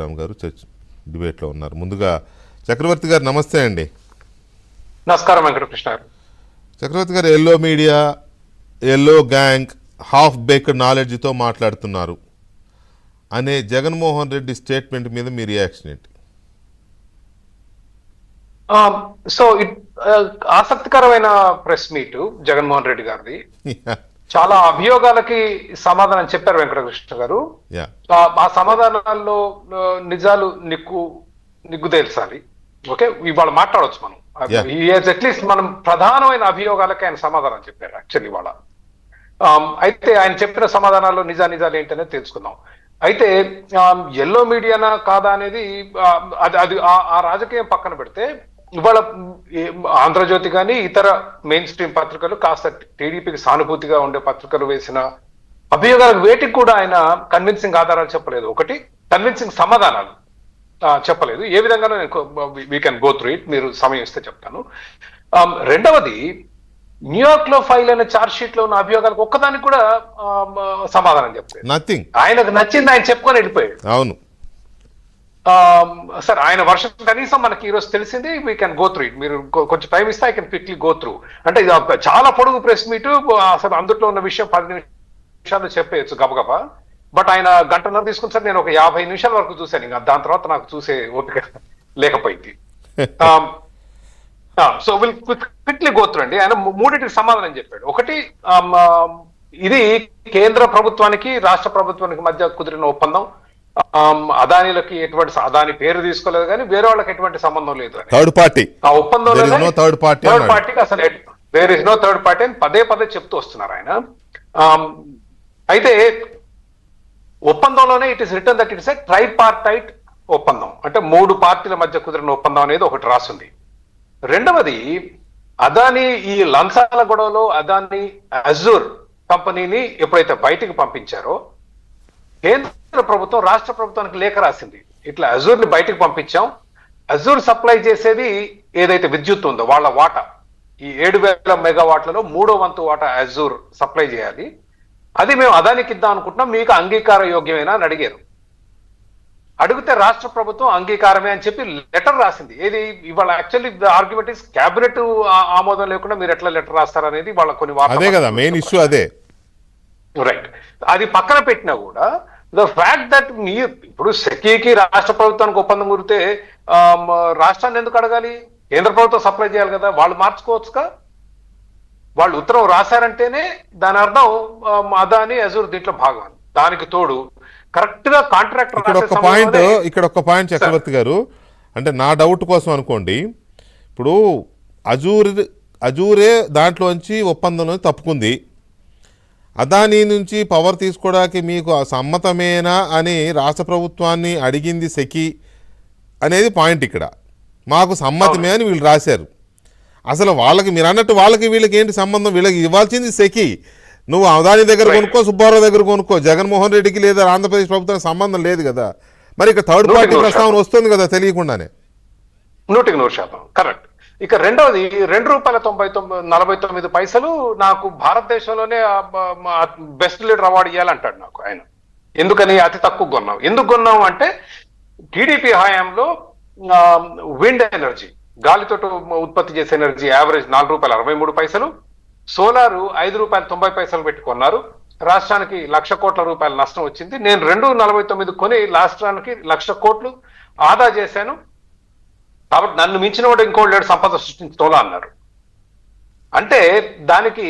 రామ్ గారు డిబేట్లో ఉన్నారు. ముందుగా చక్రవర్తి గారు నమస్తే అండి. నమస్కారం వెంకటకృష్ణ గారు. చక్రవర్తి గారు, yellow media, yellow gang half baked నాలెడ్జ్తో మాట్లాడుతున్నారు అనే జగన్మోహన్ రెడ్డి స్టేట్మెంట్ మీద మీ రియాక్షన్ ఏంటి? సో ఆసక్తికరమైన ప్రెస్ మీట్ జగన్మోహన్ రెడ్డి గారిది. చాలా అభియోగాలకి సమాధానం చెప్పారు వెంకటకృష్ణ గారు. ఆ సమాధానాల్లో నిజాలు నిగ్గు తేల్చాలి. ఓకే, ఇవాళ మాట్లాడవచ్చు మనం. అట్లీస్ట్ మనం ప్రధానమైన అభియోగాలకి ఆయన సమాధానం చెప్పారు యాక్చువల్లీ ఇవాళ. అయితే ఆయన చెప్పిన సమాధానాల్లో నిజాలు ఏంటనేది తెలుసుకుందాం. అయితే ఎల్లో మీడియానా కాదా అనేది అది ఆ రాజకీయం పక్కన పెడితే, ఇవాళ ఆంధ్రజ్యోతి కానీ ఇతర మెయిన్ స్ట్రీమ్ పత్రికలు, కాస్త టీడీపీకి సానుభూతిగా ఉండే పత్రికలు వేసిన అభియోగాలకు వేటికి కూడా ఆయన కన్విన్సింగ్ ఆధారాలు చెప్పలేదు. ఒకటి, కన్విన్సింగ్ సమాధానాలు చెప్పలేదు. ఏ విధంగా we can go through it, మీరు సమయం ఇస్తే చెప్తాను. రెండవది, న్యూయార్క్ లో ఫైల్ అయిన ఛార్జ్ షీట్ లో ఉన్న అభియోగాలకు ఒక్కదానికి కూడా సమాధానం చెప్పలేదు. నథింగ్. ఆయనకు నచ్చింది ఆయన చెప్పుకొని వెళ్ళిపోయాడు. అవును సార్, ఆయన వర్షం కనీసం మనకి ఈరోజు తెలిసింది. We can go through it. మీరు కొంచెం టైం ఇస్తే I can quickly go through. అంటే ఇది చాలా పొడుగు ప్రెస్ మీట్. అసలు అందులో ఉన్న విషయం 10 నిమిషాలు చెప్పేయచ్చు గబగబా. బట్ ఆయన గంటన్నర తీసుకుని సార్, నేను ఒక 50 నిమిషాల వరకు చూశాను. ఇంకా దాని తర్వాత నాకు చూసే ఓపిక లేకపోయింది. So will quickly go through అండి. ఆయన మూడింటికి సమాధానం చెప్పాడు. ఒకటి, ఇది కేంద్ర ప్రభుత్వానికి రాష్ట్ర ప్రభుత్వానికి మధ్య కుదిరిన ఒప్పందం. అదానీలకి అదాని పేరు తీసుకోలేదు, కానీ వేరే వాళ్ళకి ఎటువంటి సంబంధం లేదు. థర్డ్ పార్టీ ఆ ఒప్పందంలో థర్డ్ పార్టీకి అసలు there is no third party అని పదే చెప్తూ వస్తున్నారు ఆయన. అయితే ఒప్పందంలోనే it is written that it's a tripartite ఒప్పందం. అంటే 3 పార్టీల మధ్య కుదిరిన ఒప్పందం అనేది ఒకటి రాసింది. రెండవది, అదానీ ఈ లంచాల గొడవలో అదానీ అజూర్ కంపెనీని ఎప్పుడైతే బయటికి పంపించారో, కేంద్ర ప్రభుత్వం రాష్ట్ర ప్రభుత్వానికి లేఖ రాసింది. ఇట్లా అజూర్ ని బయటికి పంపించాం, అజూర్ సప్లై చేసేది ఏదైతే విద్యుత్ ఉందో వాళ్ళ వాటా, ఈ 7,000 మెగావాట్లలో 3వ వంతు వాటా అజూర్ సప్లై చేయాలి. అది మేము అదానికి ఇద్దాం అనుకుంటున్నాం, మీకు అంగీకార యోగ్యమేనా అని అడిగారు. అడిగితే రాష్ట్ర ప్రభుత్వం అంగీకారమే అని చెప్పి లెటర్ రాసింది. ఏది ఇవాళ యాక్చువల్లీ ఆర్గ్యుమెంట్ ఇస్ క్యాబినెట్ ఆమోదం లేకుండా మీరు ఎట్లా లెటర్ రాస్తారనేది వాళ్ళ కొన్ని మెయిన్ ఇష్యూ అదే. రైట్. అది పక్కన పెట్టినా కూడా ద ఫ్యాక్ట్ దట్ మీరు ఇప్పుడు సెకీకి రాష్ట్ర ప్రభుత్వానికి ఒప్పందం కురితే రాష్ట్రాన్ని ఎందుకు అడగాలి? కేంద్ర ప్రభుత్వం సప్లై చేయాలి కదా, వాళ్ళు మార్చుకోవచ్చుగా. వాళ్ళు ఉత్తరం రాశారంటేనే దాని అర్థం అదాని అజూర్ దీంట్లో భాగం. దానికి తోడు కరెక్ట్ గా కాంట్రాక్టర్ ఇక్కడ ఒక పాయింట్ చక్రవర్తి గారు, అంటే నా డౌట్ కోసం అనుకోండి, ఇప్పుడు అజూరే దాంట్లోంచి ఒప్పందంలో తప్పుకుంది, అదానీ నుంచి పవర్ తీసుకోవడానికి మీకు సమ్మతమేనా అని రాష్ట్ర ప్రభుత్వాన్ని అడిగింది సెకి అనేది పాయింట్. ఇక్కడ మాకు సమ్మతమే అని వీళ్ళు రాశారు. అసలు వాళ్ళకి మీరు అన్నట్టు వాళ్ళకి వీళ్ళకి ఏంటి సంబంధం? వీళ్ళకి ఇవ్వాల్సింది సెకి. నువ్వు అదానీ దగ్గర కొనుక్కో, సుబ్బారావు దగ్గర కొనుక్కో, జగన్మోహన్ రెడ్డికి లేదా ఆంధ్రప్రదేశ్ ప్రభుత్వానికి సంబంధం లేదు కదా. మరి ఇక థర్డ్ పార్టీ ప్రస్తావన వస్తుంది కదా తెలియకుండానే. 100% కరెక్ట్. ఇక రెండవది, ₹2.49 నాకు భారతదేశంలోనే బెస్ట్ లీడర్ అవార్డు ఇవ్వాలంటాడు నాకు ఆయన. ఎందుకని అతి తక్కువ కొన్నాం? ఎందుకు కొన్నాం అంటే, టీడీపీ హయాంలో విండ్ ఎనర్జీ, గాలితో ఉత్పత్తి చేసే ఎనర్జీ యావరేజ్ ₹4.63, సోలారు ₹5.90 పెట్టి కొన్నారు. రాష్ట్రానికి ₹1,00,000 కోట్ల నష్టం వచ్చింది. నేను 2.49 కొని రాష్ట్రానికి ₹1,00,000 కోట్లు ఆదా చేశాను. కాబట్టి నన్ను మించిన వాడు ఇంకోటి లేడు సంపద సృష్టించటంలో అన్నారు. అంటే దానికి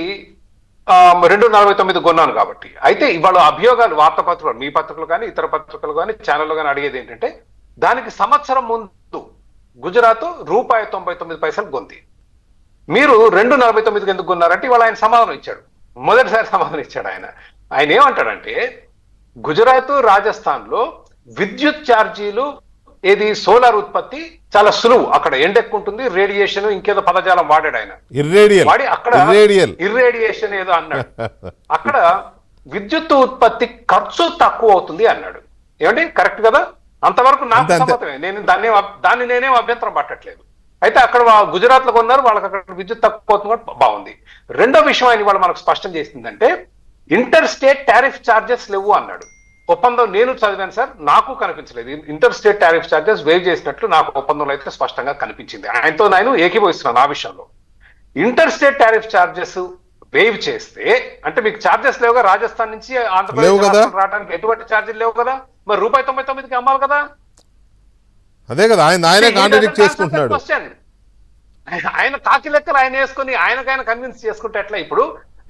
2.49 కొన్నాను కాబట్టి. అయితే ఇవాళ అభియోగాలు వార్తాపత్రికలు, మీ పత్రికలు కానీ ఇతర పత్రికలు కానీ ఛానల్లో కానీ అడిగేది ఏంటంటే, దానికి సంవత్సరం ముందు గుజరాత్ ₹1.99 కొంది, మీరు 2.49 ఎందుకు కొన్నారంటే ఇవాళ ఆయన సమాధానం ఇచ్చాడు. మొదటిసారి సమాధానం ఇచ్చాడు ఆయన. ఆయన ఏమంటాడంటే, గుజరాత్, రాజస్థాన్ లో విద్యుత్ ఛార్జీలు, ఏది సోలార్ ఉత్పత్తి చాలా సులువు, అక్కడ ఎండ ఎక్కువ ఉంటుంది, రేడియేషన్ ఇంకేదో పదజాలం వాడాడు ఆయన. వాడి అక్కడ ఇర్రేడియేషన్ ఏదో అన్నాడు. అక్కడ విద్యుత్ ఉత్పత్తి ఖర్చు తక్కువ అవుతుంది అన్నాడు. ఏమండి కరెక్ట్ కదా? అంతవరకు నాకు సమ్మతమే. నేను దాన్ని నేనేం అభ్యంతరం పట్టట్లేదు. అయితే అక్కడ గుజరాత్ లో కొన్నారు, వాళ్ళకి అక్కడ విద్యుత్ తక్కువ అవుతుంది, బాగుంది. రెండో విషయం ఆయన వాళ్ళు మనకు స్పష్టం చేసిందంటే, ఇంటర్ స్టేట్ టారిఫ్ ఛార్జెస్ లేవు అన్నాడు. ఒప్పందం నేను చదివాను సార్, నాకు కనిపించలేదు. Inter state tariff charges wave చేసినట్లు నాకు ఒప్పందంలో అయితే స్పష్టంగా కనిపించింది. ఆయనతో నేను ఏకీభవిస్తున్నాను ఆ విషయంలో. Inter state tariff charges wave చేస్తే అంటే మీకు చార్జెస్ లేవుగా, రాజస్థాన్ నుంచి ఆంధ్రప్రదేశ్ రావడానికి ఎటువంటి ఛార్జీలు లేవు కదా, మరి ₹1.99కి అమ్మాలి కదా. అదే కదా, ఆయనే కాంట్రాడిక్ట్ చేసుకుంటున్నాడు. ఆయన కాకి లెక్కలు ఆయన వేసుకుని ఆయనకైనా కన్విన్స్ చేసుకుంటే ఎట్లా? ఇప్పుడు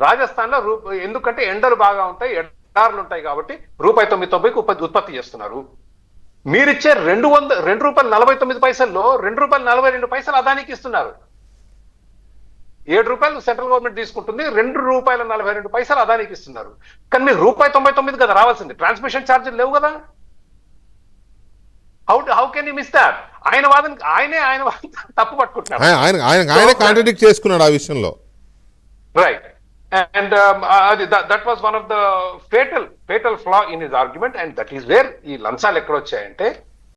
రాజస్థాన్ లో ఎందుకంటే ఎండలు బాగా ఉంటాయి, ఎడార్లు ఉంటాయి కాబట్టి ₹1.99కి ఉత్పత్తి చేస్తున్నారు. మీరిచ్చే ₹2.49లో ₹2.42 అదానికి ఇస్తున్నారు. ₹7 సెంట్రల్ గవర్నమెంట్ తీసుకుంటుంది, ₹2.42 అదానికి ఇస్తున్నారు. కానీ మీరు ₹1.99 కదా రావాల్సింది, ట్రాన్స్మిషన్ ఛార్జీలు లేవు కదా. How can you miss that? ఆయన వాదన తప్పు పట్టుకుంటున్నారు. ఆయన కాంట్రాడిక్ట్ చేసుకున్నాడు ఆ విషయంలో. Right. And that was one of the fatal ఫ్లా in his argument. And that is where ఈ లంచాలు ఎక్కడ వచ్చాయంటే